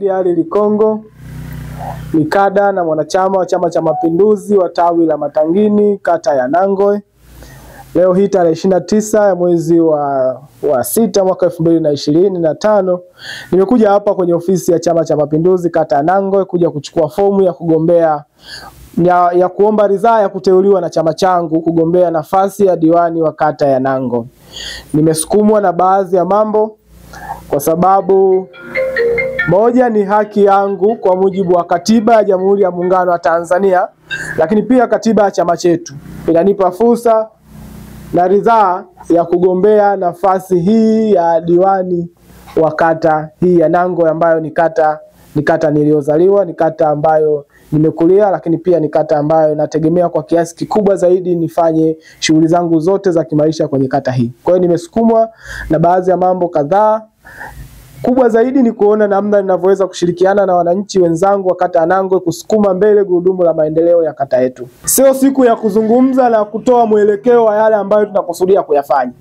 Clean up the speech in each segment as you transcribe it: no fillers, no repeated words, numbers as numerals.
Ali Likongo ni kada na mwanachama wa Chama cha Mapinduzi wa tawi la Matangini kata ya Nangwe. Leo hii tarehe 29 ya mwezi wa 6 mwaka 2025 nimekuja hapa kwenye ofisi ya Chama cha Mapinduzi kata ya Nangwe kuja kuchukua fomu ya kugombea ya kuomba ridhaa ya kuteuliwa na chama changu kugombea nafasi ya diwani wa kata ya Nangwe. Nimesukumwa na baadhi ya mambo kwa sababu moja ni haki yangu kwa mujibu wa katiba ya Jamhuri ya Muungano wa Tanzania, lakini pia katiba ya chama chetu inanipa fursa na ridhaa ya kugombea nafasi hii ya diwani wa kata hii ya Nangwe, ambayo ni kata niliyozaliwa, ni kata ambayo nimekulia, lakini pia ni kata ambayo nategemea kwa kiasi kikubwa zaidi nifanye shughuli zangu zote za kimaisha kwenye kata hii. Kwa hiyo nimesukumwa na baadhi ya mambo kadhaa. Kubwa zaidi ni kuona namna ninavyoweza kushirikiana na wananchi wenzangu wa kata ya Nangwe kusukuma mbele gurudumu la maendeleo ya kata yetu. Sio siku ya kuzungumza na kutoa mwelekeo wa yale ambayo tunakusudia kuyafanya.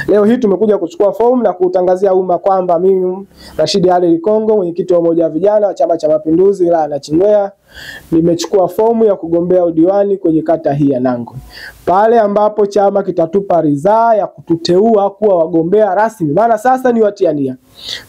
Leo hii tumekuja kuchukua fomu na kutangazia umma kwamba mimi Rashid Ali Likongo, mwenyekiti wa umoja wa vijana wa Chama cha Mapinduzi wilaya ya Nachingwea, nimechukua fomu ya kugombea udiwani kwenye kata hii ya Nangwe. Pale ambapo chama kitatupa ridhaa ya kututeua kuwa wagombea rasmi, maana sasa ni watiania.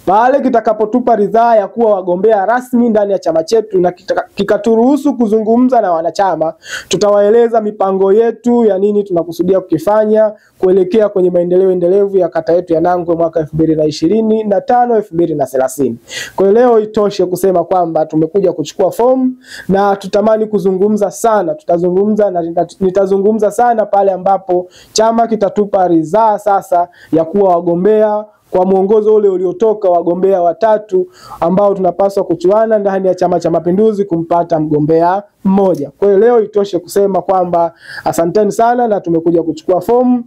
Pale kitakapotupa ridhaa ya kuwa wagombea rasmi ndani ya chama chetu na kikaturuhusu kuzungumza na wanachama, tutawaeleza mipango yetu ya nini tunakusudia kukifanya kuelekea kwenye maendeleo endelevu ya kata yetu ya Nangwe mwaka 2025 2030. Kwa hiyo leo itoshe kusema kwamba tumekuja kuchukua fomu na tutamani kuzungumza sana. Tutazungumza na nitazungumza sana pale ambapo chama kitatupa ridhaa sasa ya kuwa wagombea kwa mwongozo ule uliotoka, wagombea watatu ambao tunapaswa kuchuana ndani ya Chama cha Mapinduzi kumpata mgombea mmoja. Kwa hiyo leo itoshe kusema kwamba asanteni sana na tumekuja kuchukua fomu